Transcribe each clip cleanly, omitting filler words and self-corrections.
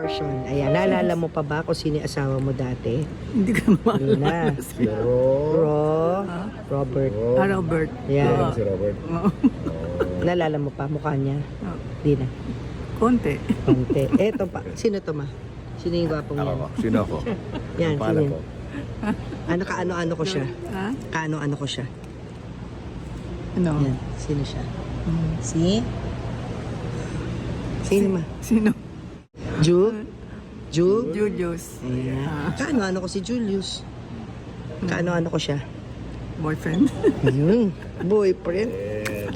portion. Ayan, naalala mo pa ba kung sino yung asawa mo dati? Hindi ko maalala. Robert. Robert. Ayan. Si Robert. Naalala mo pa mukha niya? Oh. Di na. Konti. Konti. Eto pa. Sino to ma? Sino yung gwapong yan? Ako. Sino ako? Yan, Ang pangalan sino ko. Ano kaano-ano ko siya? Ha? Kaano-ano ko siya? Ano? Yan. Sino siya? Si? Sino ma? Sino? Ju? Julius. Ayan. Kaano-ano ko si Julius? Kaano-ano ko siya? Boyfriend. Ayun. Boyfriend.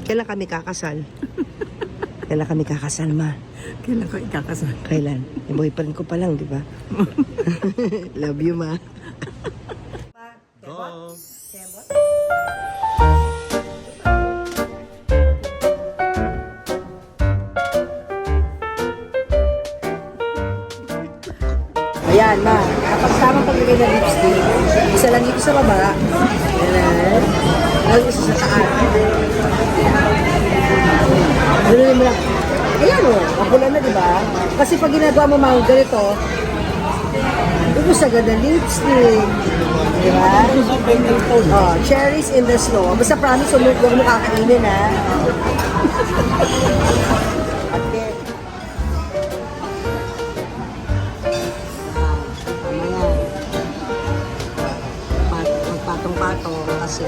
Kailan kami kakasal? Kailan kami kakasal, ma? Kailan ko ikakasal? Kailan? Eh, boyfriend ko pa lang, di ba? Love you, ma. Ayan, ma. Kapag tamang paglagay ng lipstick, isa lang dito sa baba. Ayan. Alam isa sa taas. Ganun mo lang. Ayan o, mapula na, di ba? Kasi pag ginagawa mo mga ganito, ubus agad ang lipstick. Di ba? Oh, cherries in the snow. Basta promise, huwag mo kakainin, ha? Okay. Tama yan. Magpatong-patong kasi.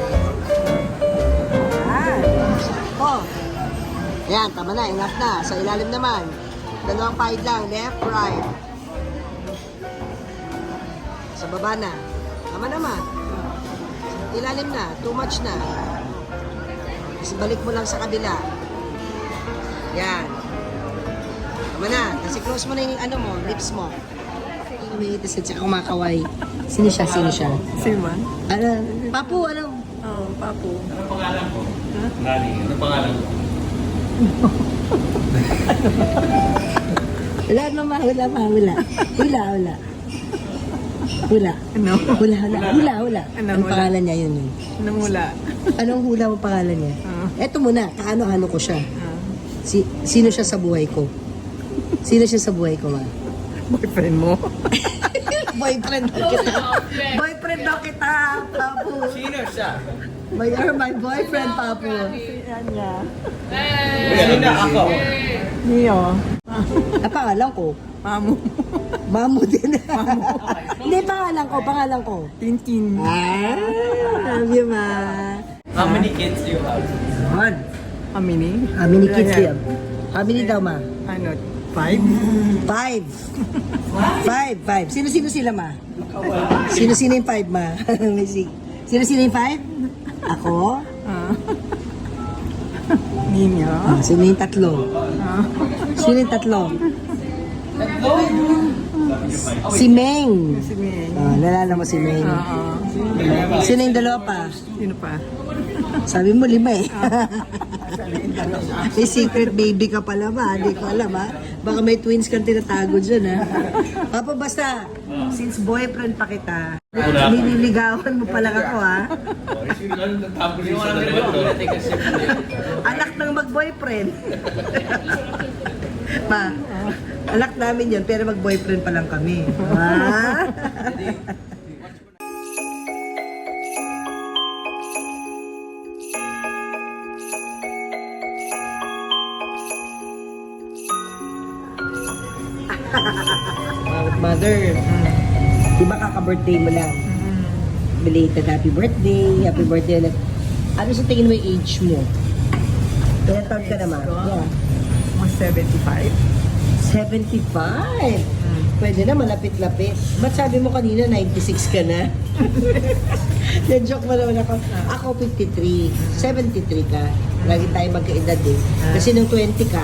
Oh. Ayan, tama na, enough na. Sa ilalim naman. Dalawang pahid lang, left, right. Sa baba na. Tama naman. Ilalim na, too much na. Tapos balik mo lang sa kabila. Yan. Tama na. Kasi close mo na yung ano mo, lips mo. Umiitis at saka kumakaway. Sino siya? Sino siya? Si Man? Ano? Papu, ano? Oo, Papu. Anong pangalan ko? Nani? Anong pangalan ko? Wala mama, wala. Ano? Hula. Anong hula? pangalan niya yun? Anong hula? Anong hula mo pangalan niya? Eto muna, kaano-ano ko siya. Sino siya sa buhay ko? Sino siya sa buhay ko, ma? Boyfriend mo? Boyfriend daw kita. Boyfriend daw kita, Papu. Sino siya? You're my boyfriend, Papu. Yan niya. Sino ako? Niyo. Pangalan ko. Mamu. Mamu din. Hindi, pangalan ko. Tintin. Love you, ma. How many kids do you have? One. Amini? How many kids do you have? How many daw, ma? Ano? 5? 5. Sino sila, ma? Sino yung 5, ma? Sino yung 5? Ako? Ninyo? Sino yung 3? Sino yung 3? Si Meng. Si Ming. Nalala mo si Meng. Sino yung 2 pa? Sino pa? Sabi mo 5 eh. May secret baby ka pala ba? Hindi ko alam ha. Baka may twins kang tinatago dyan ha. Papa basta, since boyfriend pa kita, nililigawan mo pala ako ha. Anak ng mag-boyfriend. Ma, anak namin yun, pero mag-boyfriend pa lang kami. Ha? Mother, di ba kaka-birthday mo lang? Belated happy birthday ulit. Ano sa tingin mo yung age mo? Kaya taon ka naman? Yeah. Mas 75. 75? Pwede na, malapit-lapit. Ba't sabi mo kanina 96 ka na? Joke mo naman ako. Ako 53, 73 ka. Lagi tayo magkaedad eh. Kasi nung 20 ka,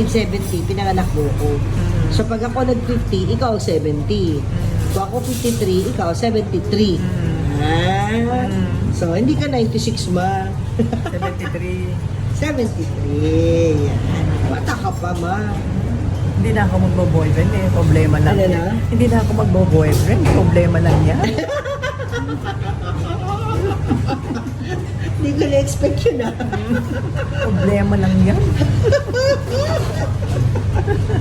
1970, pinanganak mo ko. So pag ako nag-50, ikaw 70. So ako 53, ikaw 73. So hindi ka 96 ma. 73. 73. Yan. Bata ka pa ma. Hindi na ako magbo-boyfriend eh. Problema lang. Ano yan. na? Hindi na ako magbo-boyfriend. Problema lang yan. Hindi ko na-expect yun ah. Problema lang yan.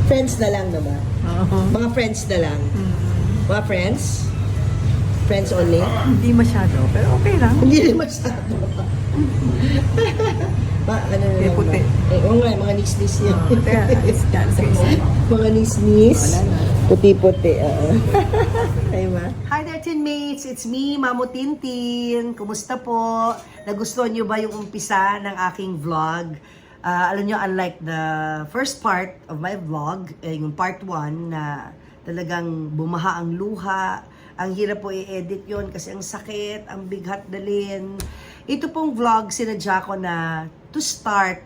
Friends na lang naman. Mga friends na lang. Mga friends? Friends only? Hindi masyado, pero okay lang. Hindi rin masyado. Ano na May lang puti. ba? Oo nga, mga nis-nis yun. Mga nis-nis. Wala na. Puti-puti, oo. Diba? Hi there, teammates! It's me, Mamo Tintin. Kumusta po? Nagustuhan niyo ba yung umpisa ng aking vlog? Alam niyo, unlike the first part of my vlog, yung part 1 na talagang bumaha ang luha, ang hirap po i-edit yon kasi ang sakit, ang bighat dalhin. Ito pong vlog, sinadya ko na to start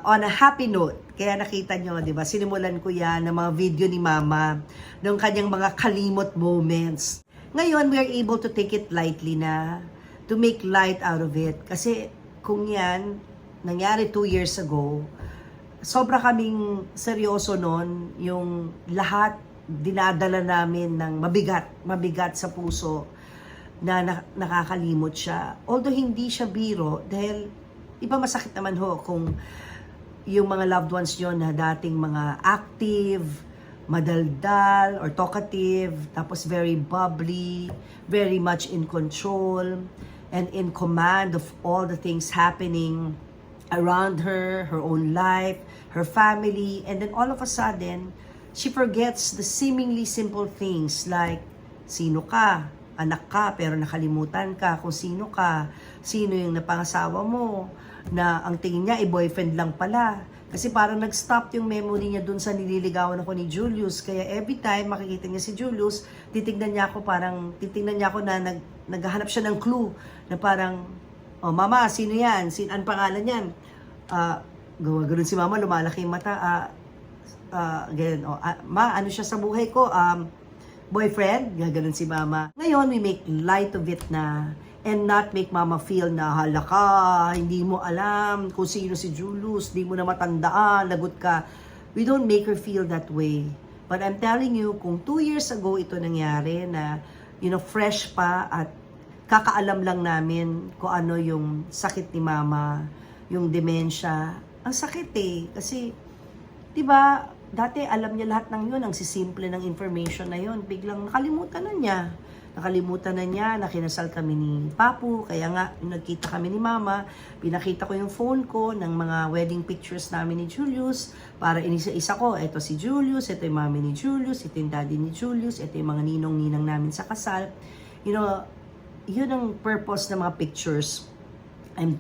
on a happy note. Kaya nakita nyo, di ba, sinimulan ko yan ng mga video ni Mama, ng kanyang mga kalimot moments. Ngayon, we are able to take it lightly na, to make light out of it. Kasi kung yan, nangyari 2 years ago, sobra kaming seryoso nun, yung lahat dinadala namin ng mabigat sa puso na nakakalimot siya. Although hindi siya biro, dahil iba masakit naman ho kung yung mga loved ones nyo na dating mga active, madaldal, or talkative, tapos very bubbly, very much in control, and in command of all the things happening around her, her own life, her family, and then all of a sudden, she forgets the seemingly simple things like, sino ka? Anak ka, pero nakalimutan ka kung sino ka. Sino yung napangasawa mo? Na ang tingin niya, boyfriend lang pala. Kasi parang nag-stop yung memory niya dun sa nililigawan ako ni Julius. Kaya every time makikita niya si Julius, titignan niya ako na naghahanap siya ng clue. Na parang, oh mama, sino yan? Ang pangalan yan? Ganoon si mama, lumalaki yung mata. Ganyan, ma, ano siya sa buhay ko? Boyfriend? Ganoon si mama. Ngayon, we make light of it na, and not make mama feel na hala ka, hindi mo alam kung sino si Julius, hindi mo na matandaan, lagot ka. We don't make her feel that way. But I'm telling you, kung 2 years ago ito nangyari na, fresh pa at kakaalam lang namin kung ano yung sakit ni mama, yung dementia. Ang sakit kasi, di ba, dati alam niya lahat ng yun, ang sisimple ng information na yun, biglang nakalimutan na niya, nakinasal kami ni Papu, kaya nga, nagkita kami ni Mama, pinakita ko yung phone ko ng mga wedding pictures namin ni Julius, para inisa-isa ko, ito si Julius, ito yung mami ni Julius, ito yung daddy ni Julius, ito yung mga ninong-ninang namin sa kasal. Yun ang purpose ng mga pictures.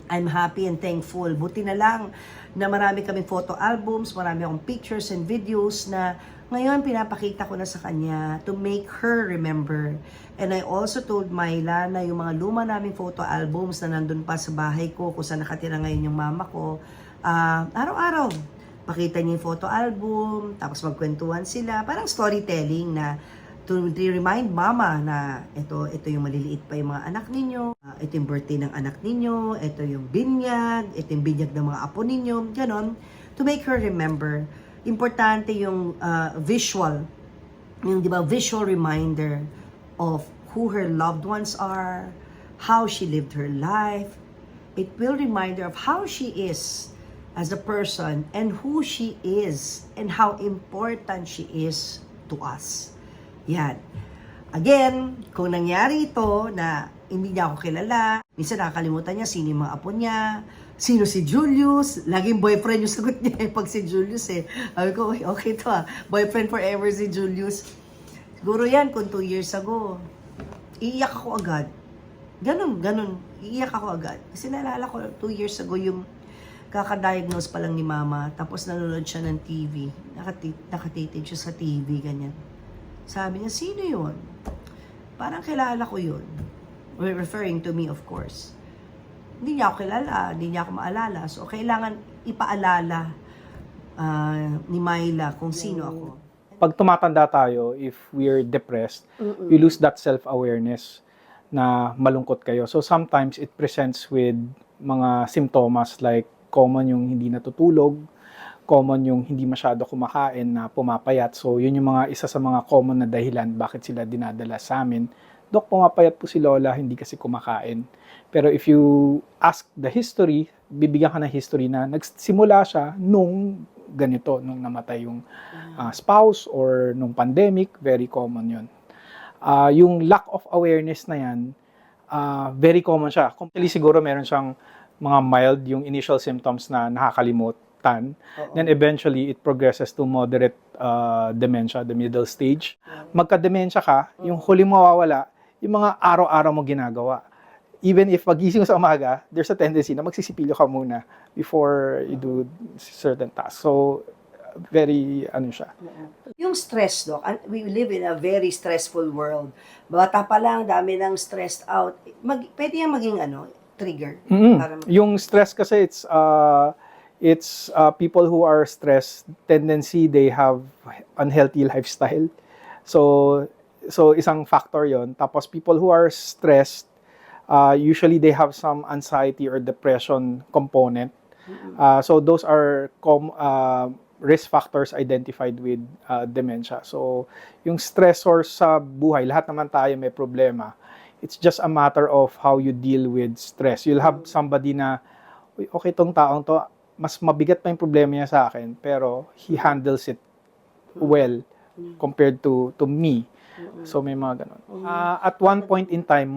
I'm happy and thankful. Buti na lang na marami kaming photo albums, marami akong pictures and videos na ngayon pinapakita ko na sa kanya to make her remember. And I also told Myla na yung mga luma naming photo albums na nandun pa sa bahay ko, kung saan nakatira ngayon yung mama ko, araw-araw, pakita niya yung photo album, tapos magkwentuhan sila, parang storytelling na to remind mama na ito yung maliliit pa yung mga anak ninyo, ito yung birthday ng anak ninyo, ito yung binyag, ito yung binyag ng mga apo ninyo, ganon, to make her remember. Importante yung visual, yung visual reminder of who her loved ones are, how she lived her life. It will remind her of how she is as a person and who she is and how important she is to us. Yan. Again, kung nangyari ito na hindi niya ako kilala, minsan nakakalimutan niya sino yung mga apo niya, sino si Julius, laging boyfriend yung sagot niya pag si Julius Sabi ko, okay to boyfriend forever si Julius. Siguro yan kung 2 years ago, iiyak ako agad. Ganun, iiyak ako agad. Kasi naalala ko 2 years ago yung kakadiagnose pa lang ni mama, tapos nanonood siya ng TV, nakatitig siya sa TV, ganyan. Sabi niya, sino yun? Parang kilala ko yun. Referring to me, of course. Hindi niya ako kilala, hindi niya ako maalala. So, kailangan ipaalala ni Myla kung sino ako. Pag tumatanda tayo, if we're depressed, we lose that self-awareness na malungkot kayo. So, sometimes it presents with mga simptomas like common yung hindi natutulog, common yung hindi masyado kumakain na pumapayat. So, yun yung isa sa mga common na dahilan bakit sila dinadala sa amin. Dok, pumapayat po si Lola, hindi kasi kumakain. Pero if you ask the history, bibigyan ka ng history na nagsimula siya nung ganito nung namatay yung spouse or nung pandemic, very common yun. Yung lack of awareness na yan, very common siya. Actually, siguro meron siyang mga mild, yung initial symptoms na nakakalimutan. Then eventually, it progresses to moderate dementia, the middle stage. Magka-dementia ka, yung huli mawawala, yung mga araw-araw mo ginagawa. Even if pagising sa umaga, there's a tendency na magsisipilyo ka muna before you do certain tasks. So, very, siya. Yung stress, Doc, we live in a very stressful world. Bata pa lang, dami ng stressed out. Pwede yan maging trigger. Para Yung stress kasi, it's people who are stressed, tendency they have unhealthy lifestyle. So isang factor yon. Tapos people who are stressed, usually they have some anxiety or depression component. So those are risk factors identified with dementia. So yung stressors sa buhay, lahat naman tayo may problema. It's just a matter of how you deal with stress. You'll have somebody na, "Uy, okay tong taong to, mas mabigat pa yung problema niya sa akin, pero he handles it well compared to me." So may mga ganun. At one point in time,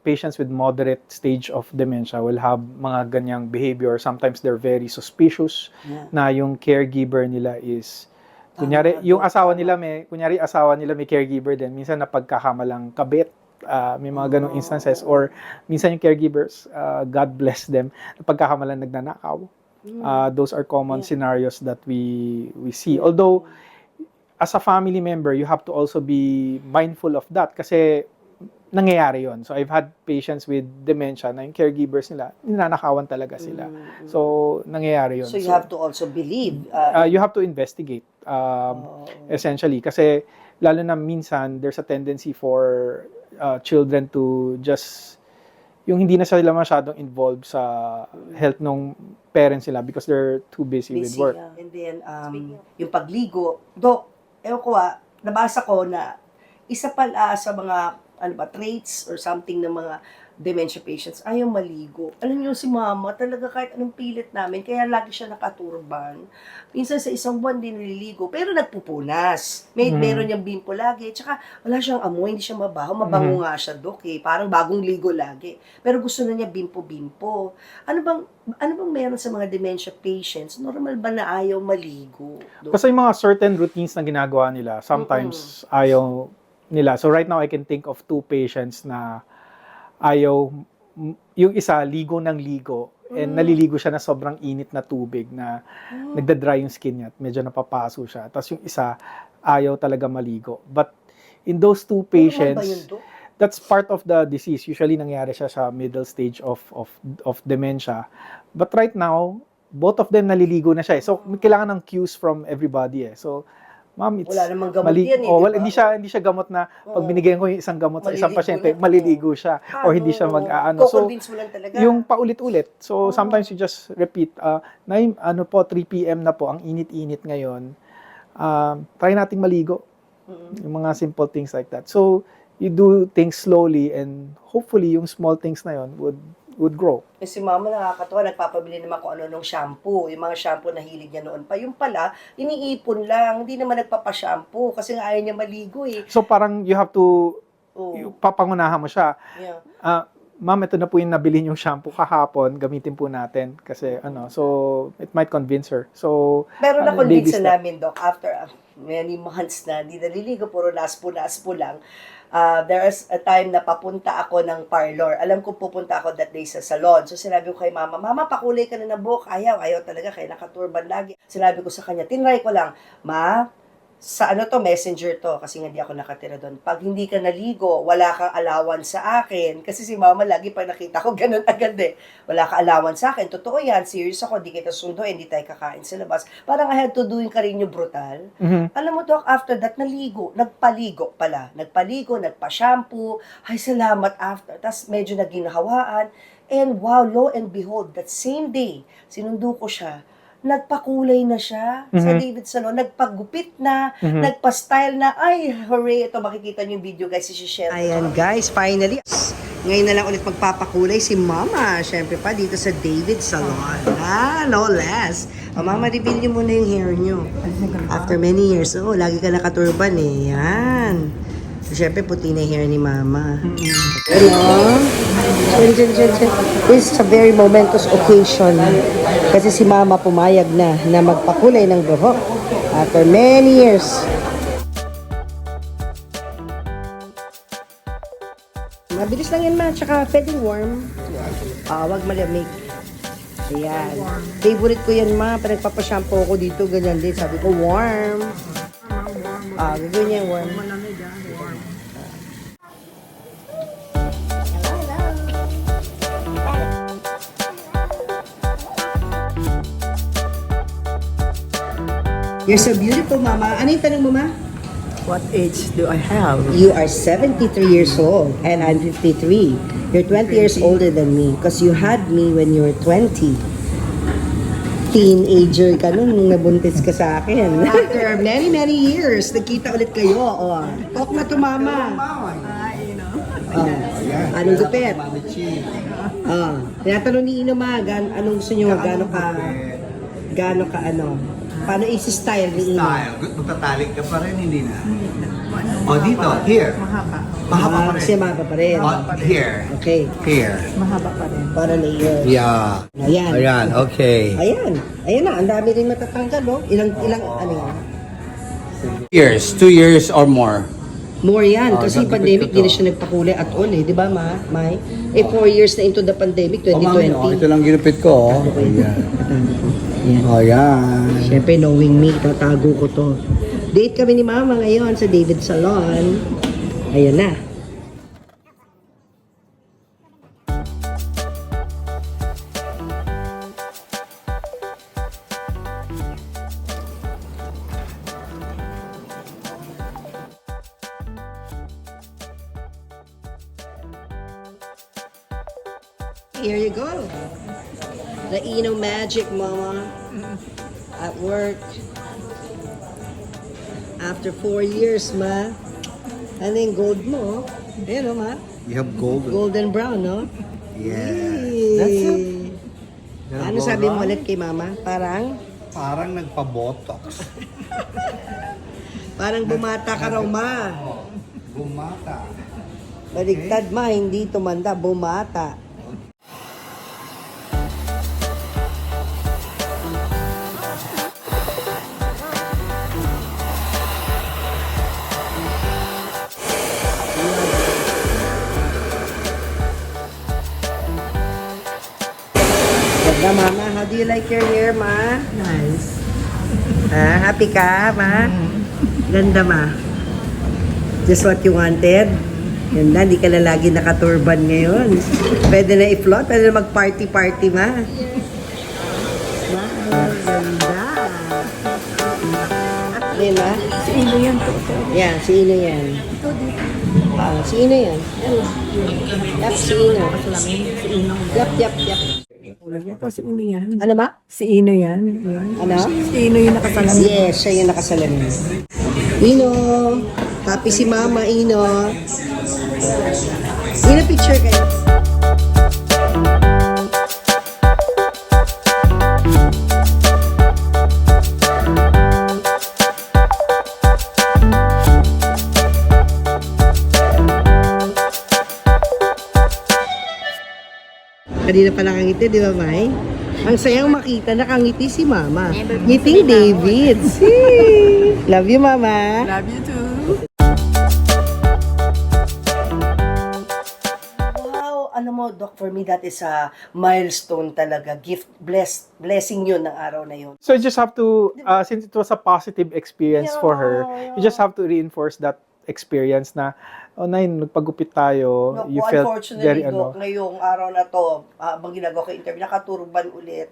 patients with moderate stage of dementia will have mga ganyang behavior. Sometimes they're very suspicious na yung caregiver nila is, kunyari, yung asawa nila may caregiver din. Minsan napagkakamalang kabit. May mga ganong instances. Or minsan yung caregivers, God bless them, napagkakamalang nagnanakaw. Those are common scenarios that we see. Although, as a family member, you have to also be mindful of that kasi nangyayari yon. So I've had patients with dementia na yung caregivers nila, ninanakawan talaga sila. So nangyayari yon. So you have to also believe. You have to investigate essentially kasi lalo na minsan there's a tendency for children to just yung hindi na sila masyadong involved sa health ng parents nila because they're too busy with work. And then, yung pagligo, Dok, nabasa ko na isa pala sa mga traits or something ng mga dementia patients, ayaw maligo. Alam niyo si mama, talaga kahit anong pilit namin, kaya lagi siya nakaturban. Minsan sa isang buwan din nililigo, pero nagpupunas. Meron niyang bimpo lagi, tsaka wala siyang amoy, hindi siya mabaho. Mabango nga siya, Dok, parang bagong ligo lagi. Pero gusto na niya bimpo-bimpo. Ano bang meron sa mga dementia patients? Normal ba na ayaw maligo, Dok? Kasi yung mga certain routines na ginagawa nila, sometimes ayaw nila. So right now, I can think of 2 patients na ayaw, yung isa, ligo ng ligo, and naliligo siya na sobrang init na tubig na nagda-dry yung skin niya at medyo napapaso siya. Tapos yung isa, ayaw talaga maligo. But in those 2 patients, that's part of the disease. Usually nangyari siya sa middle stage of dementia. But right now, both of them naliligo na siya. So kailangan ng cues from everybody. So ma'am, it's wala namang gamot yan well, hindi siya gamot na pag binigyan ko yung isang gamot sa isang pasyente, maliligo siya or hindi siya mag-aano. So, convince mo lang talaga. yung paulit-ulit. So, sometimes you just repeat, 3 p.m. na po, ang init-init ngayon. Try nating maligo. Yung mga simple things like that. So, you do things slowly and hopefully yung small things na yon would grow. Si mama nakakatawa, nagpapabili naman kung ano nung shampoo. Yung mga shampoo na hilig niya noon pa. Yung pala, iniipon lang. Hindi naman nagpapa-shampoo kasi nga ayaw niya maligo eh. So parang you have to, papangunahan mo siya. Yeah. Ma'am, ito na po yung nabili yung shampoo kahapon, gamitin po natin. Kasi so it might convince her. So, Pero na-convince baby na step. namin, Doc, after many months na, hindi naliligo, puro naspo lang. There's a time na papunta ako ng parlor. Alam ko pupunta ako that day sa salon. So sinabi ko kay mama, "Mama, pakulay ka na ng buhok." Ayaw talaga, kaya nakaturban lagi. Sinabi ko sa kanya, tinry ko lang, "Ma, sa messenger to, kasi nga di ako nakatira doon. Pag hindi ka naligo, wala kang allowance sa akin." Kasi si mama lagi pag nakita ko, ganun agad eh. Wala kang allowance sa akin. Totoo yan, serious ako, di kita sunduin, hindi tayo kakain sa labas. Parang I had to do yung karinyo brutal. Alam mo, Doc, after that, nagpaligo, nagpa-shampoo, ay salamat after. Tapos medyo naginahawaan. And wow, lo and behold, that same day, sinundo ko siya, nagpakulay na siya sa David Salon, nagpagupit na, nagpa-style na, ay, hooray, ito makikita niyo yung video guys, i-share ko. Ayan guys, finally, Ngayon na lang ulit magpapakulay si Mama. Siyempre pa dito sa David Salon. No less. O Mama, reveal niyo muna yung hair niyo. After many years. Oh, lagi ka nakaturban eh. Yan. So, siyempre puti na yung hair ni Mama. Hello? This is a very momentous occasion. Kasi si Mama pumayag na magpakulay ng buhok. After many years. Mabilis lang yan, ma. Tsaka pwedeng warm. Wag malamig. Ayan. Favorite ko yan, ma. Pag nagpapashampoo ko dito, ganyan din. Sabi ko, warm. Gagawin niya yung warm. Malamig warm. You're so beautiful, Mama. Ano yung tanong mo, ma? What age do I have? You are 73 years old and I'm 53. You're 20 years older than me because you had me when you were 20. Teenager ka nun nung nabuntis ka sa akin. After many, many years, nagkita ulit kayo. Oh. Talk na to, Mama. Anong gupit? Tinatanong ni Ino, ma, anong gusto nyo? Gano'n ka ano? Paano isi-style ni Ino? Style. Magtatalik ka pa rin, hindi na. O dito, here. Mahaba pa rin. Kasi mahaba pa rin. Here. Okay. Here. Mahaba pa rin. Para layer. Yeah. Ayan. Ayan, okay. Ayan. Ayan na. Ang dami rin matatanggal, no? Ilang, ano yan? Years, 2 years or more. More yan. Kasi gagawin pandemic, ko to. di na siya nagpakulay at all, eh. Di ba, ma? May? 4 years na into the pandemic, 2020. Ito lang ginupit ko. Ayan. O, yan. Siyempre, knowing me, itatago ko to. Date kami ni Mama ngayon sa David Salon. Ayun na. Here you go. The Ino magic, Mama. At work. After 4 years, ma. Ano yung gold mo? Ayan, oh, ma. You have gold. Golden brown, no? Yeah. That's it. Yay. Ano sabi mo ulit kay Mama? Parang nagpa-botox. Parang bumata ka raw, ma. Bumata. Baligtad, ma. Hindi tumanda. Bumata. Ganda, Mama. How do you like your hair, ma? Nice. Happy ka, ma? Ganda, ma. Just what you wanted? Ganda, hindi ka na lagi nakaturban ngayon. Pwede na i-float, pwede na mag-party-party, ma. Wow, ganda. Ayun, ma. Si Ino yan to. Yan, si Ino yan. Si Ino yan. Yap, si Ino. Si Ino. Yap. Ito, si Ino yan. Ano ba? Si Ino yan. Yan. Ano? Si Ino yung nakasalamin. Yes, siya yung nakasalamin. Ino, happy si Mama, Ino. Ino, picture kayo. Kanina pa nakangiti, di ba, May? Ang sayang makita, nakangiti si Mama. Ngiting David. See? Love you, Mama. Love you too. Wow, ano mo, Doc, for me, that is a milestone talaga. Gift, blessing yun ng araw na yun. So you just have to, since it was a positive experience for her, you just have to reinforce that experience na, oh, Nay, nagpagupit tayo, No, you felt unfortunately, very, Doc, ngayong araw na to, habang ginagawa ko interview, nakaturban ulit.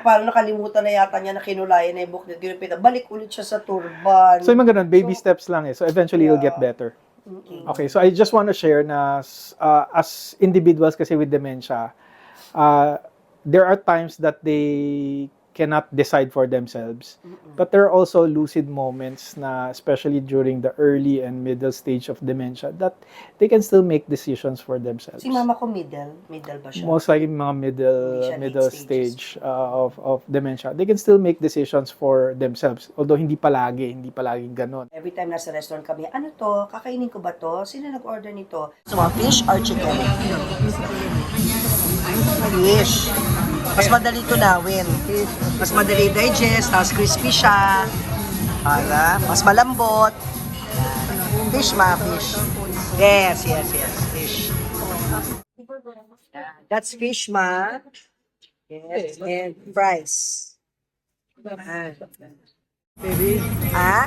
Parang nakalimutan na yata niya na kinulayan na yung book na ginupit. Balik ulit siya sa turban. So yung mga ganun, baby steps lang eh. So eventually you'll get better. Okay, so I just want to share na as individuals kasi with dementia, there are times that they cannot decide for themselves. But there are also lucid moments na, especially during the early and middle stage of dementia, that they can still make decisions for themselves. Si mama ko middle ba siya? Most likely mga Hindi siya middle late stage of dementia. They can still make decisions for themselves. Although hindi palagi ganun. Every time nasa restaurant kami, ano to? Kakainin ko ba to? Sino nag-order nito? So, fish or chicken? Fish. Mas madali tunawin. Mas madali digest, tapos crispy siya. Mas malambot. Fish, fish. Yes. Fish. That's fish, ma. Yes. And fries.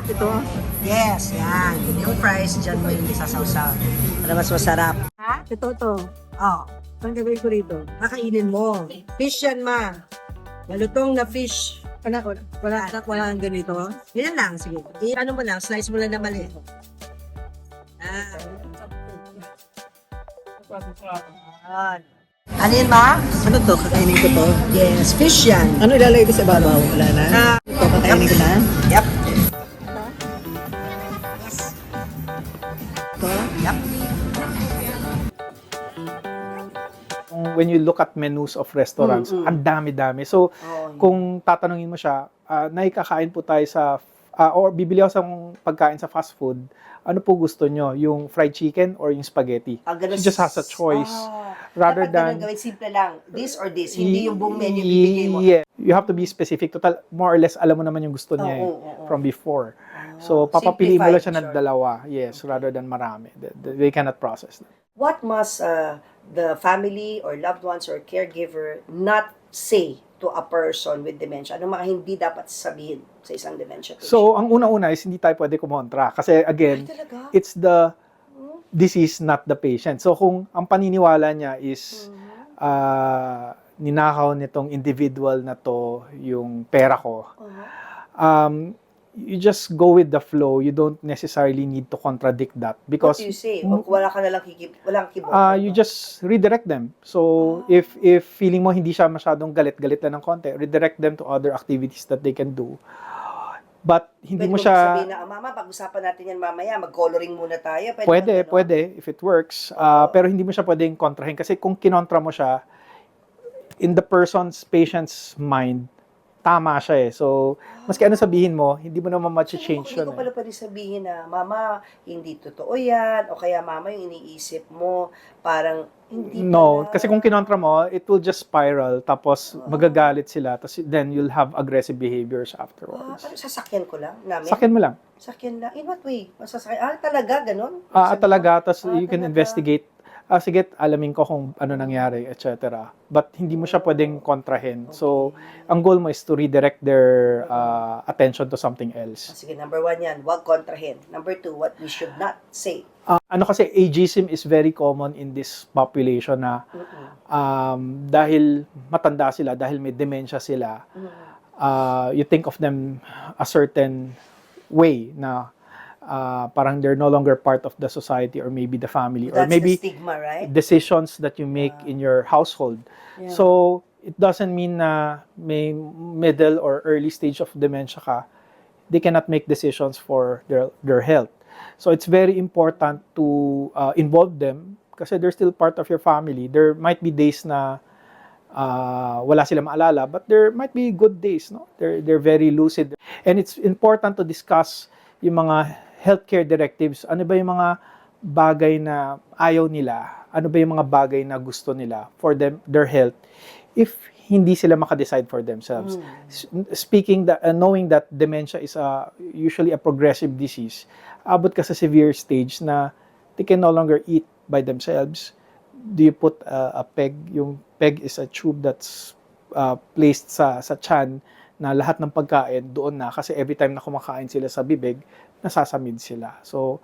Ito? Yes, yan. Yung fries, dyan mo yung isasawsaw. Para mas masarap. Ito. Oh, Ang gagawin ko rito. kakainin mo. Fish yan, ma. Malutong na fish. Wala ang ganito. Yan lang, sige. Ano mo lang, slice mo lang na mali. Ano yun, ma? Ano to? Kakainin ko to. Yes, fish yan. Ano ilalagay ko sa babaw? Wala na. Ito, kakainin ko na. Yep. Ito. Yep. When you look at menus of restaurants, ang dami-dami. So, kung tatanungin mo siya, naikakain po tayo sa, or bibili ako sa pagkain sa fast food, ano po gusto nyo? Yung fried chicken or yung spaghetti? Ganun. She just has a choice. Rather Dapat than... ganun gawin, simple lang. This or this. Hindi yung buong menu bibigay mo. Yeah. You have to be specific. Total, more or less, alam mo naman yung gusto niya from before. So, papapili mo lang siya ng Simplified, dalawa. Yes, rather than marami. They cannot process that. What must the family or loved ones or caregiver not say to a person with dementia? Ano mga hindi dapat sabihin sa isang dementia patient? So, ang una-una is hindi tayo pwede kumontra. Kasi again, talaga? it's the disease, not the patient. So, kung ang paniniwala niya is ninakaw nitong individual na to yung pera ko, you just go with the flow. You don't necessarily need to contradict that. Because What do you say? Wala ka nalang walang kibot. you just redirect them. So, if feeling mo hindi siya masyadong galit lang ng konti, redirect them to other activities that they can do. But hindi Pwede mo mo siya... sabihin na, mama, pag-usapan natin yan mamaya, mag-coloring muna tayo. Pwede, Pwede, if it works. Pero hindi mo siya pwedeng kontrahin. Kasi kung kinontra mo siya, in the patient's mind, tama siya eh. So, maski ano sabihin mo, hindi mo naman change Hindi yun ko eh. pala pwede sabihin na, mama, hindi totoo yan. O kaya, mama, yung iniisip mo, parang hindi No, pala. kasi kung kinontra mo, it will just spiral. Tapos, magagalit sila. Tapos, then you'll have aggressive behaviors afterwards. Ano, sasakyan ko lang namin? Sakyan mo lang. Sakyan lang? In what way? Masasakyan? Talaga? Ganon? Talaga. Tapos, you can talaga. investigate. Sige, alamin ko kung ano nangyari, etc. But hindi mo siya pwedeng kontrahin. So, ang goal mo is to redirect their attention to something else. Sige, number 1 yan. Huwag kontrahin. Number 2, what we should not say. Ano kasi, ageism is very common in this population na dahil matanda sila, dahil may dementia sila, you think of them a certain way na parang they're no longer part of the society or maybe the family or That's maybe the stigma, right? decisions that you make in your household. Yeah. So, it doesn't mean na may middle or early stage of dementia ka, they cannot make decisions for their health. So, it's very important to involve them kasi they're still part of your family. There might be days na wala sila maalala, but there might be good days, no? They're very lucid. And it's important to discuss yung mga healthcare directives. Ano ba yung mga bagay na ayaw nila? Ano ba yung mga bagay na gusto nila for their health if hindi sila makadecide for themselves? Speaking that, knowing that dementia is usually a progressive disease, abot ka sa severe stage na they can no longer eat by themselves. Do you put a peg? Yung peg is a tube that's placed sa tiyan na lahat ng pagkain doon na kasi every time na kumakain sila sa bibig, nasasamid sila. So,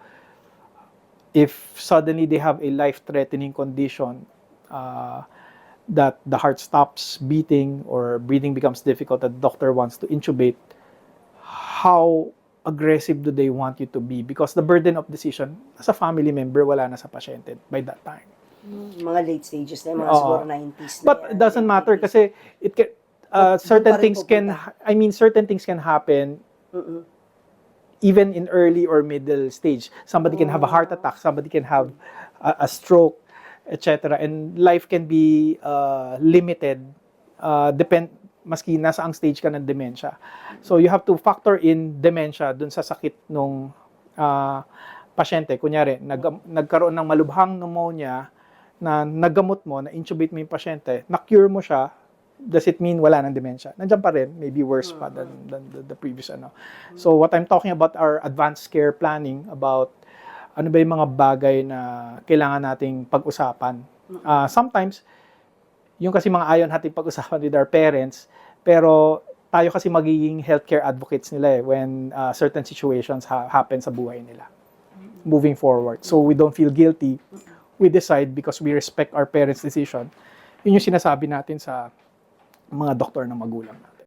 if suddenly they have a life-threatening condition that the heart stops beating or breathing becomes difficult, that the doctor wants to intubate, how aggressive do they want you to be? Because the burden of decision, as a family member, wala na sa pasyente by that time. Mga late stages na, mga siguro 90s na But yan, it doesn't matter 80s. kasi it can, certain pa rin things can, pupunta. I mean, certain things can happen Mm-mm. even in early or middle stage. Somebody can have a heart attack, somebody can have a stroke, etc. And life can be limited, maski nasa ang stage ka ng dementia. So you have to factor in dementia dun sa sakit nung pasyente. Kunyari, nagkaroon ng malubhang pneumonia na nagamot mo, na-intubate mo yung pasyente, na-cure mo siya, does it mean wala ng dementia? Nandiyan pa rin, maybe worse pa than the previous ano. So what I'm talking about are advanced care planning, about ano ba yung mga bagay na kailangan nating pag-usapan. Sometimes, yung kasi mga ayon nating pag-usapan with our parents, pero tayo kasi magiging healthcare advocates nila when certain situations happen sa buhay nila. Moving forward. So we don't feel guilty. We decide because we respect our parents' decision. Yun yung sinasabi natin sa mga doktor ng magulang natin.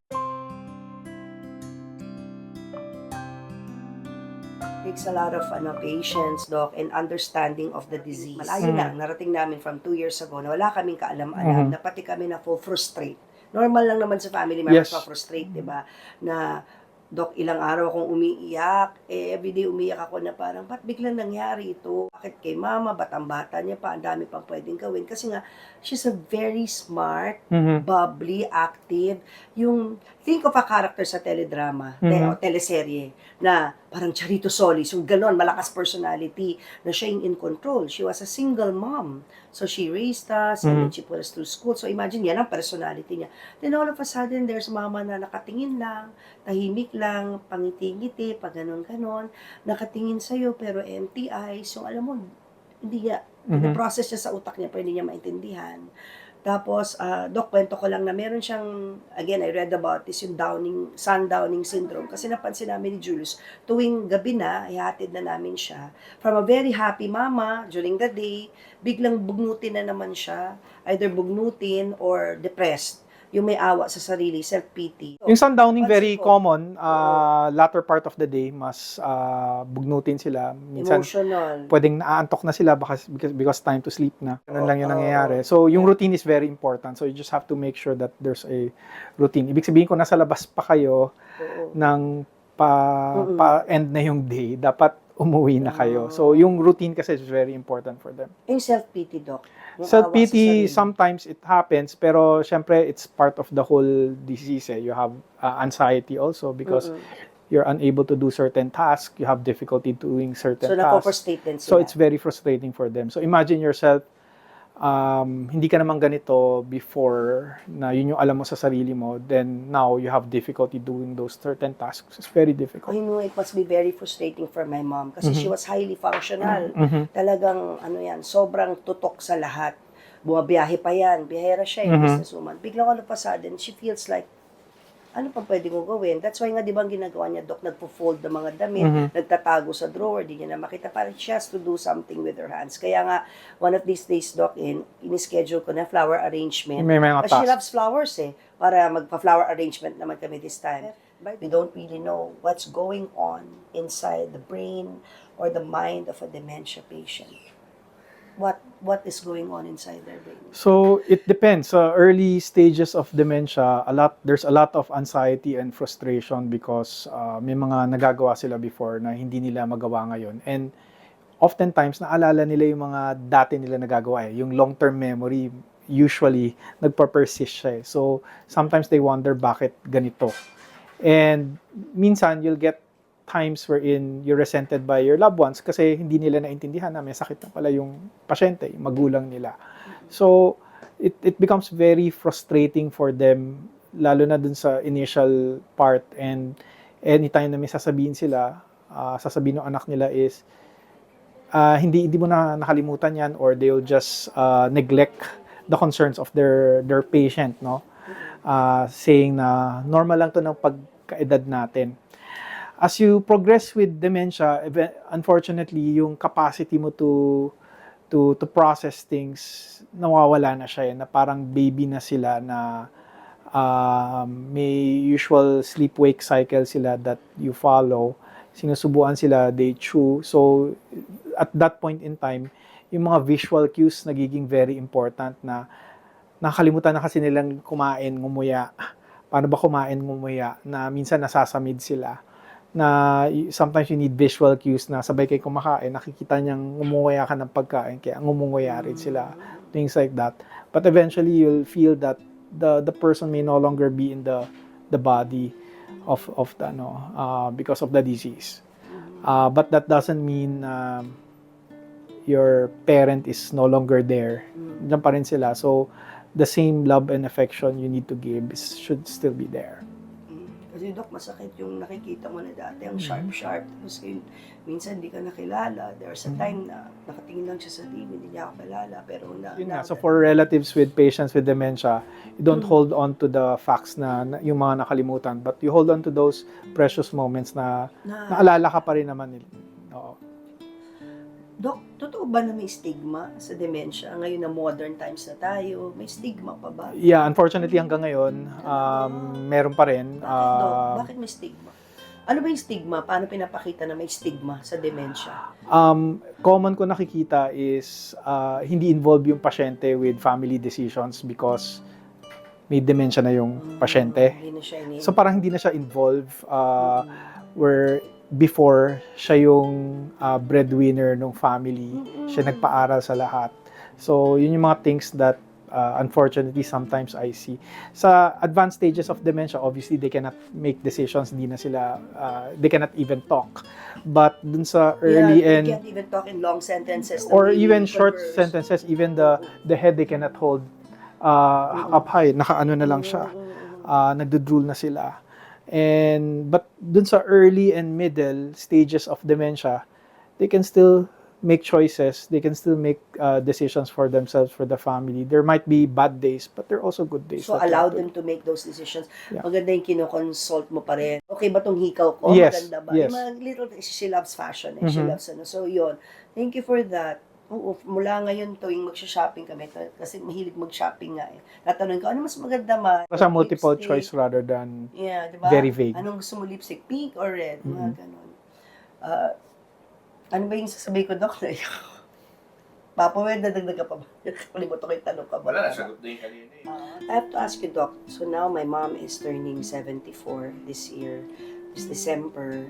Takes a lot of patience, Doc, and understanding of the disease. Malayo lang, narating namin from 2 years ago na wala kaming kaalam-alam, na pati kami na full frustrate. Normal lang naman sa family members Yes. ma-frustrate, di ba? Na, Doc, ilang araw akong umiiyak, everyday umiiyak ako na parang, ba't biglang nangyari ito? Bakit kay mama, ba't ang bata niya pa, ang dami pang pwedeng gawin? Kasi nga, she's a very smart, bubbly, active. Yung, think of a character sa teledrama, o teleserye, na parang Charito Solis, yung ganon, malakas personality, na siya yung in control. She was a single mom. So she raised us, and then she put us through school. So imagine, yan ang personality niya. Then all of a sudden, there's mama na nakatingin lang, tahimik lang, pangiti-ngiti, pag ganon-ganon, nakatingin sa'yo, pero empty eyes. Yung alam mo, hindi niya, process niya sa utak niya, pero hindi niya maintindihan. Tapos, Doc, kwento ko lang na meron siyang, again, I read about this, yung sundowning syndrome. Kasi napansin namin ni Julius, tuwing gabi na, ihatid na namin siya. From a very happy mama, during the day, biglang bugnutin na naman siya. Either bugnutin or depressed. Yung may awa sa sarili, self-pity. Yung sundowning, very Pansin ko. common. Latter part of the day, mas bugnutin sila. Minsan, Emotional. pwedeng naaantok na sila because time to sleep na. Ganun lang yung nangyayari. So, yung routine is very important. So, you just have to make sure that there's a routine. Ibig sabihin ko, nasa labas pa kayo ng pa-end na yung day. Dapat umuwi na kayo. So, yung routine kasi is very important for them. Yung self-pity, Doc. Yung awa sa Self-pity, sarili. sometimes it happens, pero syempre, it's part of the whole disease. You have anxiety also because you're unable to do certain tasks. You have difficulty doing certain So, tasks. napo-frustrate din sila. So, it's very frustrating for them. So, imagine yourself, hindi ka naman ganito before na yun yung alam mo sa sarili mo, then now you have difficulty doing those certain tasks. It's very difficult. I know it must be very frustrating for my mom kasi she was highly functional. Talagang, sobrang tutok sa lahat. Bumabiyahe pa yan. Biyahera siya, yung businesswoman. Biglang all of a sudden, she feels like, ano pang pwede kong gawin? That's why nga, di ba, ang ginagawa niya, Doc, nagpo-fold ng mga damit, nagtatago sa drawer, di niya na makita. Parang she has to do something with her hands. Kaya nga, one of these days, Doc, in-schedule ko na flower arrangement. May mga Kasi she tasks. loves flowers para magpa-flower arrangement naman kami this time. But we don't really know what's going on inside the brain or the mind of a dementia patient. What is going on inside their brain? So it depends. Early stages of dementia, there's a lot of anxiety and frustration because may mga nagagawa sila before na hindi nila magawa ngayon. And oftentimes naalala nila yung mga dati nila nagagawa. Yung long-term memory usually nagpa-persist siya. So sometimes they wonder bakit ganito. And minsan you'll get times wherein you're resented by your loved ones kasi hindi nila naintindihan na may sakit na pala yung pasyente, yung magulang nila. So, it becomes very frustrating for them, lalo na dun sa initial part. And anytime na may sasabihin sila, sasabihin ng anak nila is, hindi mo na nakalimutan yan, or they'll just neglect the concerns of their patient, no? Saying na normal lang to ng pagkaedad natin. As you progress with dementia, unfortunately, yung capacity mo to process things, nawawala na siya. Na parang baby na sila na may usual sleep-wake cycle sila that you follow. Sinusubuan sila, they chew. So, at that point in time, yung mga visual cues nagiging very important na nakakalimutan na kasi nilang kumain, ngumuya, paano ba kumain ngumuya, na minsan nasasamid sila, na sometimes you need visual cues na sabay kayo kumakain, nakikita niyang ngumunguya ka ng pagkain, kaya ngumunguya rin sila, things like that. But eventually, you'll feel that the person may no longer be in the body of the because of the disease. But that doesn't mean your parent is no longer there. Diyan pa rin sila. So, the same love and affection you need to give should still be there. Kasi Dok, masakit yung nakikita mo na dati, ang sharp-sharp. Tapos ngayon, minsan hindi ka nakilala. There's a time na nakatingin lang siya sa TV, hindi niya ako kilala. Pero Yun nga. So for relatives with patients with dementia, you don't hold on to the facts na yung mga nakalimutan, but you hold on to those precious moments na naalala ka pa rin naman nila. Oo. Dok, totoo ba na may stigma sa dementia? Ngayon na modern times na tayo, may stigma pa ba? Yeah, unfortunately hanggang ngayon, meron pa rin. Bakit, Dok? Bakit may stigma? Ano ba yung stigma? Paano pinapakita na may stigma sa dementia? Common ko nakikita is hindi involved yung pasyente with family decisions because may dementia na yung pasyente. Hindi na siya So parang hindi na siya involved where before siya yung breadwinner ng family. Siya nagpaaral sa lahat. So yun yung mga things that unfortunately sometimes I see. Sa advanced stages of dementia, obviously they cannot make decisions, hindi na sila they cannot even talk. But dun sa early you and can't even talk in long sentences. or even short sentences, even the head they cannot hold up high, nakaano na lang siya, nagdudrool na sila. But dun sa early and middle stages of dementia, they can still make choices, they can still make decisions for themselves, for the family. There might be bad days, but there are also good days. So that allow happen. them to make those decisions. Yeah. Maganda yung kinoconsult mo pa rin. Okay ba tong hikaw ko? Yes, Maganda ba? yes. Yung mga little, she loves fashion. She Mhm. loves ano. So yun. Thank you for that. Oo, mula ngayon tuwing magsha-shopping kami, kasi mahilig mag-shopping nga eh. Tatanungin ko, ano mas maganda ma? Sa multiple Lipstick? choice rather than Yeah, di ba? very vague. Anong gusto mo lipstick? Pink or red? Mga Mhm. ganun. Ano ba yung sasabihin ko, Dok? Papa, may dadagdag ka pa ba? Kalimutan ko yung tanong ka ba? Wala, nasagot na yung kanina eh. I have to ask you, Doc. So now my mom is turning 74 this year, this December.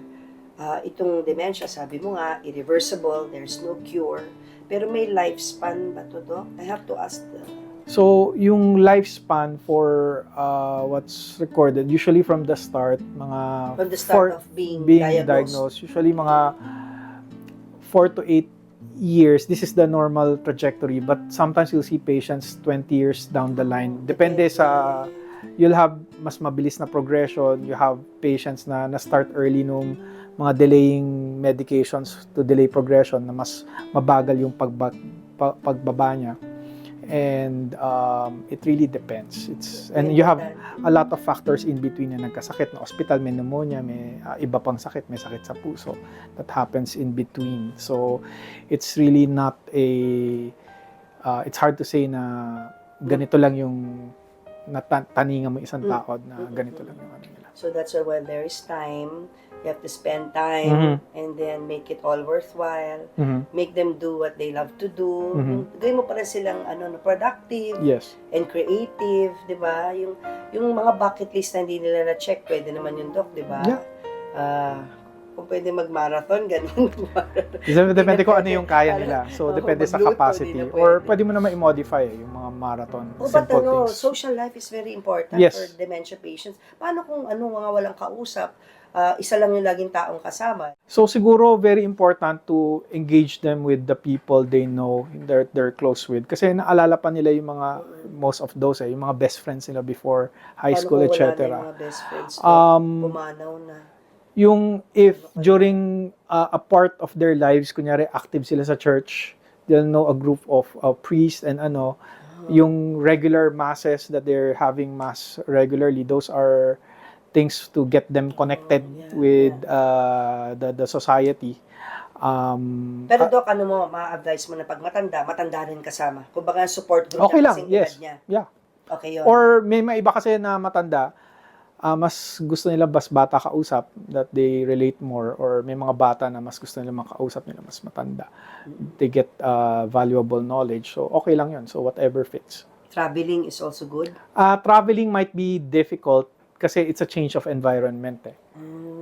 Itong dementia, sabi mo nga, irreversible, there's no cure. Pero may lifespan ba to, Doc? I have to ask So, yung lifespan for what's recorded, usually from the start, mga from the start of being diagnosed. usually mga 4 to 8 years. This is the normal trajectory, but sometimes you'll see patients 20 years down the line. Depende sa, you'll have mas mabilis na progression, you have patients na na-start early nung mga delaying medications to delay progression na mas mabagal yung pagbaba niya. And it really depends. And you have a lot of factors in between na nagkasakit na hospital, may pneumonia, may iba pang sakit, may sakit sa puso that happens in between. So it's really not it's hard to say na ganito lang yung taningan mo isang tao na ganito lang yung ano nila. So that's why when there is time, you have to spend time and then make it all worthwhile. Make them do what they love to do. Gawin mo para silang productive Yes. and creative, 'di ba? Yung mga bucket list na hindi nila na-check, pwede naman yung Doc, 'di ba? Yeah. Kung pwede mag-marathon, ganun. Depende kung ano yung kaya nila. So, depende sa magluto, capacity. di na Or pwede. pwede mo naman i-modify yung mga marathon. But Simple things. social life is very important Yes. for dementia patients. Paano kung mga walang kausap, isa lang yung laging taong kasama? So, siguro, very important to engage them with the people they know, they're close with. Kasi naalala pa nila yung mga, most of those, yung mga best friends nila before high Paano school, kung wala na etc. yung mga best friends? Pumanaw na. Yung if during a part of their lives, kunyari active sila sa church, they'll know a group of priests and yung regular masses that they're having mass regularly, those are things to get them connected with the society. Pero Doc, ano mo, ma-advise mo na pag matanda rin kasama? Kung baka support group Okay na lang, kasing yes. edad niya. Yeah. Okay yun. Or may iba kasi na matanda, mas gusto nila mas bata kausap that they relate more, or may mga bata na mas gusto nila makausap nila mas matanda. They get valuable knowledge. So okay lang yun. So whatever fits. Traveling is also good. Traveling might be difficult kasi it's a change of environment eh.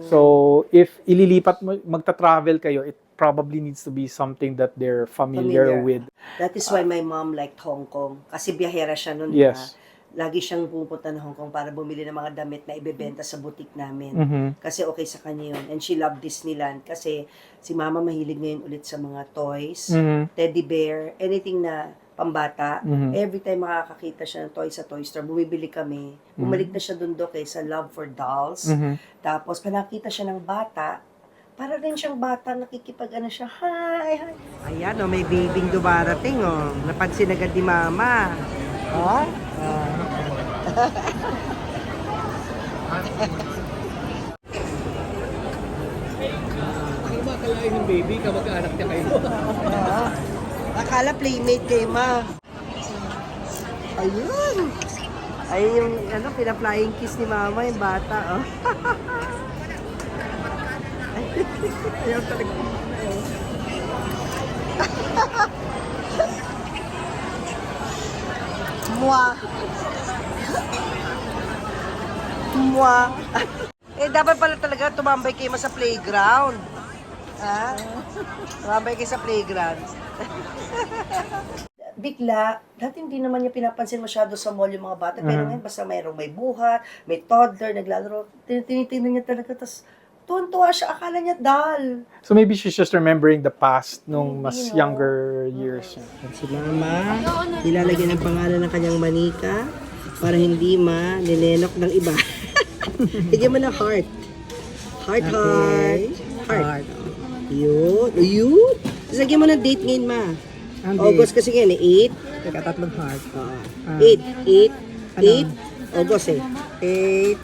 So, if ililipat mo, magta-travel kayo, it probably needs to be something that they're familiar with. That is why my mom liked Hong Kong. Kasi biyahera siya noon. Yes. Lagi siyang pupunta ng Hong Kong para bumili ng mga damit na ibebenta sa boutique namin. Mhm. Kasi okay sa kanya yun. And she loved Disneyland kasi si mama mahilig ngayon ulit sa mga toys, Mhm. teddy bear, anything na pambata. Mhm. Every time makakakita siya ng toy sa toy store, bumibili kami. Bumalik na siya doon sa Love for Dolls. Mhm. Tapos, panakita siya ng bata, para rin siyang bata, nakikipag-ano siya, hi. Ayan, oh, may babying dumarating, oh. Napansin agad ni mama. Oh? Ano ba akalain ng baby? Kamag-anak niya kayo. Akala playmate kayo, ma. Ayun. Ay, yung pina-flying kiss ni mama, yung bata, oh. Ayaw talaga. Mwa. Mwa. Dapat pala talaga tumambay kayo sa playground. Ha? Tumambay kayo sa playground. Bigla, dati hindi naman niya pinapansin masyado sa mall yung mga bata. Pero ngayon, basta mayroong may buhat, may toddler, naglalaro, tinitingnan niya talaga, tapos tuwan-tuwa siya, akala niya doll. So maybe she's just remembering the past nung mas Hindi, no? younger years. Si mama, nilalagyan ng pangalan ng kanyang manika para hindi ninenok ng iba. Bigyan mo ng heart. Heart, heart. Heart. Yun. Yun. Tapos lagyan mo ng date ngayon, ma. August kasi ngayon, 8. Teka, tatlong heart. 8. 8. August eh. 8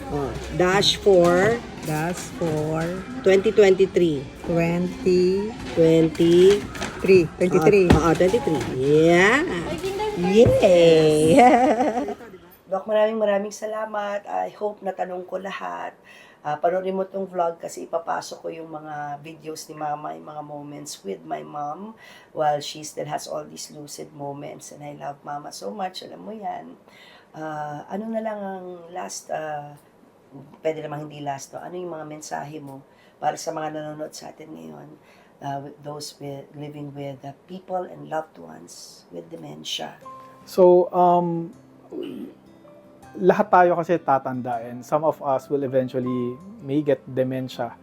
Dash 4. dash 4 2023. 20 23. 23. 23. Yeah. Yay! Dok, maraming salamat. I hope natanong ko lahat. Panoorin mo tong vlog kasi ipapasok ko yung mga videos ni mama, yung mga moments with my mom while she still has all these lucid moments. And I love mama so much. Alam mo yan. Ano na lang ang last, pwede namang hindi last, no? Ano yung mga mensahe mo para sa mga nanonood sa atin ngayon? Those living with people and loved ones with dementia. So, lahat tayo kasi tatanda and some of us will eventually may get dementia.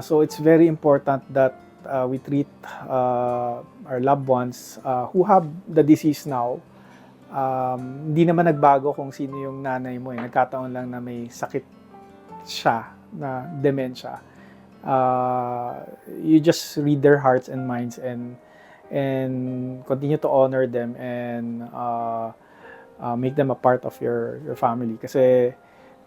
So it's very important that we treat our loved ones who have the disease now. Hindi naman nagbago kung sino yung nanay mo. Nagkataon lang na may sakit siya na dementia. You just read their hearts and minds and continue to honor them and make them a part of your family. Kasi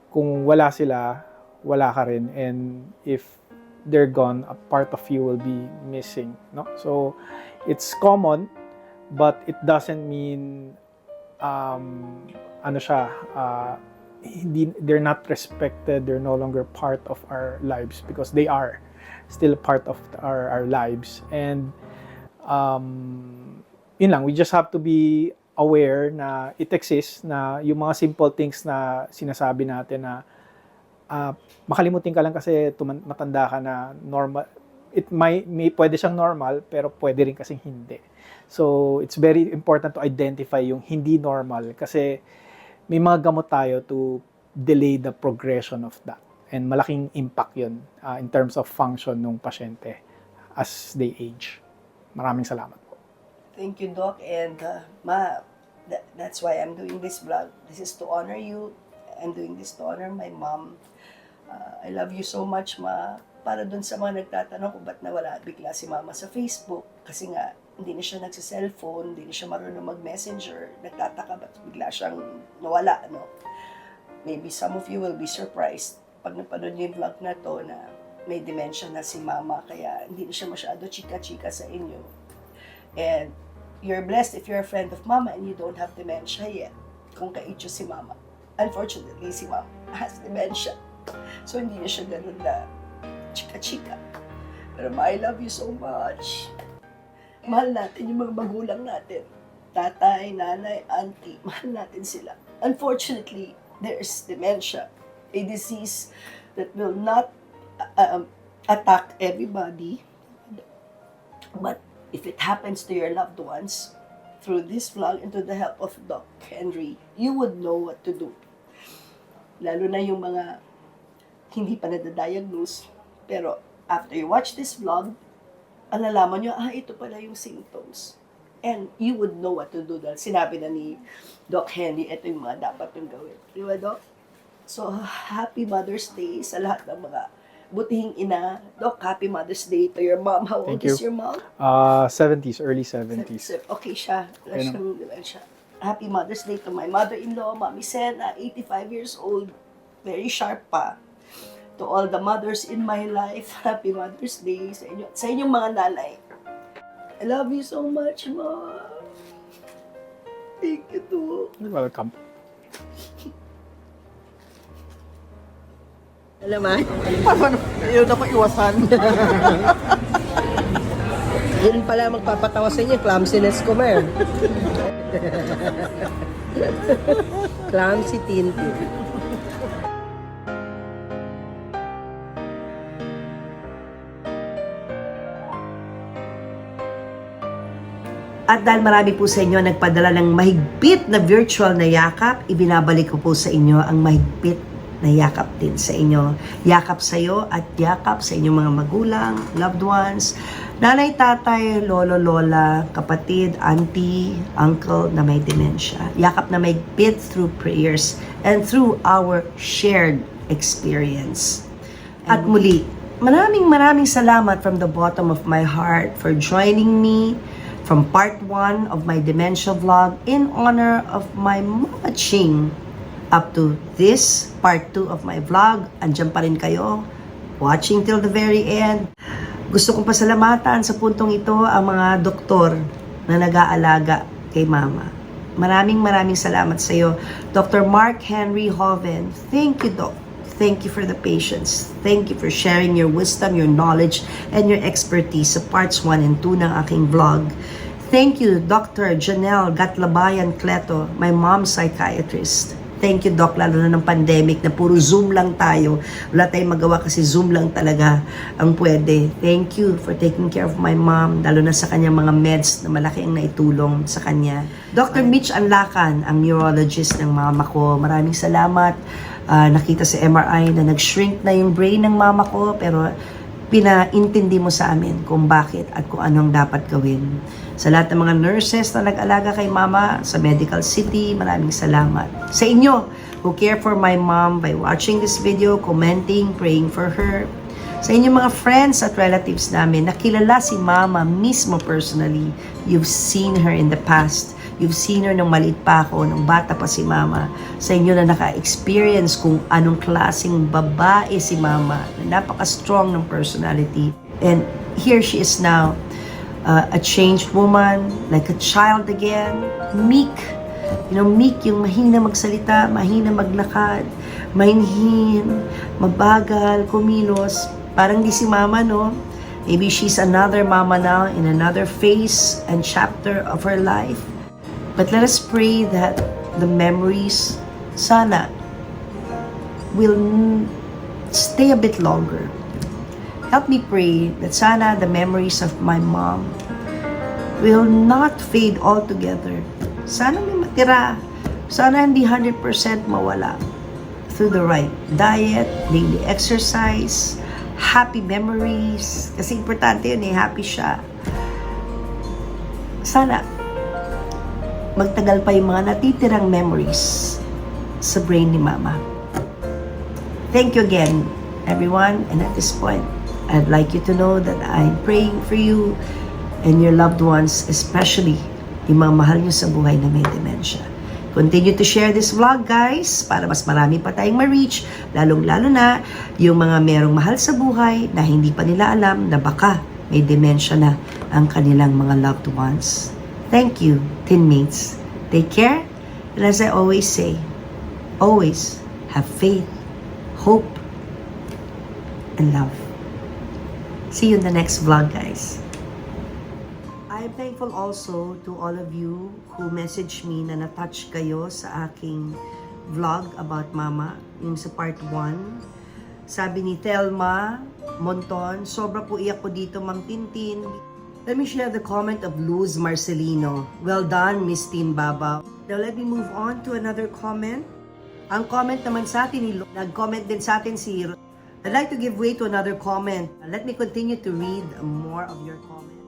kung wala sila, wala ka rin. And if they're gone, a part of you will be missing. No? So, it's common, but it doesn't mean they're not respected, they're no longer part of our lives because they are still part of our lives. And yun lang, we just have to be aware na it exists, na yung mga simple things na sinasabi natin na makalimutin ka lang kasi matanda ka na normal. Pwede siyang normal, pero pwede rin kasing hindi. So, it's very important to identify yung hindi normal kasi may mga gamot tayo to delay the progression of that. And malaking impact yun in terms of function ng pasyente as they age. Maraming salamat po. Thank you, Doc. And that's why I'm doing this vlog. This is to honor you. I'm doing this to honor my mom. I love you so much, Ma. Para dun sa mga nagtatanong kung ba't nawala bigla si Mama sa Facebook. Kasi nga, hindi na siya nagsa-cellphone, hindi na siya marunong mag-messenger. Nagtataka ba't bigla siyang nawala, no? Maybe some of you will be surprised pag napanood niyo yung vlog na to na may dementia na si Mama, kaya hindi na siya masyado chika-chika sa inyo. And you're blessed if you're a friend of Mama and you don't have dementia yet. Kung kaitso si Mama. Unfortunately, si Mama has dementia. So, hindi na siya ganun na chika-chika. Pero Ma, I love you so much. Mahal natin yung mga magulang natin. Tatay, nanay, auntie, mahal natin sila. Unfortunately, there's dementia. a disease that will not attack everybody. But if it happens to your loved ones, through this vlog and to the help of Doc Henry, you would know what to do. Lalo na yung mga hindi pa nadadiagnose. Pero after you watch this vlog, alalaman nyo, ito pala yung symptoms. And you would know what to do dahil sinabi na ni Doc Henry, ito yung mga dapat yung gawin. Di ba, Doc? So, happy Mother's Day sa lahat ng mga butihing ina. Doc, happy Mother's Day to your mom. How old Thank is you. your mom? 70s, early 70s. Okay siya. Wala Okay siyang dementia. Happy Mother's Day to my mother-in-law, Mami Sena, 85 years old. Very sharp pa. To all the mothers in my life, happy Mother's Day sa inyo. Sa inyong mga nanay. I love you so much, Mom. Thank you too. You're welcome. Alam mo? Yun ako iwasan. Yun pala magpapatawa sa inyo, clumsiness ko, Mer. Clumsy Tintin. At dahil marami po sa inyo nagpadala ng mahigpit na virtual na yakap, ibinabalik ko po sa inyo ang mahigpit na yakap din sa inyo. Yakap sa iyo at yakap sa inyong mga magulang, loved ones, nanay, tatay, lolo, lola, kapatid, auntie, uncle na may dementia. Yakap na mahigpit through prayers and through our shared experience. At muli, maraming salamat from the bottom of my heart for joining me from part 1 of my dementia vlog in honor of my Mama Ching up to this part 2 of my vlog. Andyan pa rin kayo, watching till the very end. Gusto kong pasalamatan sa puntong ito ang mga doktor na nag-aalaga kay Mama. Maraming salamat sa iyo, Dr. Mark Henry Hoven. Thank you, Doc. Thank you for the patience. Thank you for sharing your wisdom, your knowledge, and your expertise sa parts 1 and 2 ng aking vlog. Thank you, Dr. Janelle Gatlabayan Cleto, my mom's psychiatrist. Thank you, Doc, lalo na ng pandemic na puro Zoom lang tayo. Wala tayong magawa kasi Zoom lang talaga ang pwede. Thank you for taking care of my mom, lalo na sa kanyang mga meds na malaki ang naitulong sa kanya. Dr. Mitch Anlacan, ang neurologist ng mama ko. Maraming salamat. Nakita sa MRI na nag-shrink na yung brain ng mama ko, pero pinaintindi mo sa amin kung bakit at kung anong dapat gawin. Sa lahat ng mga nurses na nag-alaga kay mama sa Medical City, maraming salamat. Sa inyo who care for my mom by watching this video, commenting, praying for her. Sa inyong mga friends at relatives namin, nakilala si mama mismo personally. You've seen her in the past. You've seen her nung maliit pa ako, nung bata pa si mama. Sa inyo na naka-experience kung anong klaseng babae si mama, na napaka-strong ng personality. And here she is now, a changed woman, like a child again, meek. You know, meek yung mahina magsalita, mahina maglakad, mahinhin, mabagal, kumilos. Parang di si mama, no? Maybe she's another mama now in another phase and chapter of her life. But let us pray that the memories sana will stay a bit longer. Help me pray that sana the memories of my mom will not fade altogether. Sana may matira. Sana hindi 100% mawala. Through the right diet, daily exercise, happy memories. Kasi importante yun happy siya. Sana magtagal pa yung mga natitirang memories sa brain ni Mama. Thank you again, everyone. And at this point, I'd like you to know that I'm praying for you and your loved ones, especially yung mga mahal nyo sa buhay na may dementia. Continue to share this vlog, guys, para mas marami pa tayong ma-reach, lalong-lalo na yung mga merong mahal sa buhay na hindi pa nila alam na baka may dementia na ang kanilang mga loved ones. Thank you, teammates. Take care, and as I always say, always have faith, hope, and love. See you in the next vlog, guys. I'm thankful also to all of you who messaged me na na-touch kayo sa aking vlog about Mama. yung sa part 1. Sabi ni Telma Monton, sobra po iyak ko dito, Ma'am Tintin. Let me share the comment of Luz Marcelino. Well done, Miss Tin Baba. Now let me move on to another comment. Ang comment naman sa atin, nag-comment din sa atin si I'd like to give way to another comment. Let me continue to read more of your comments.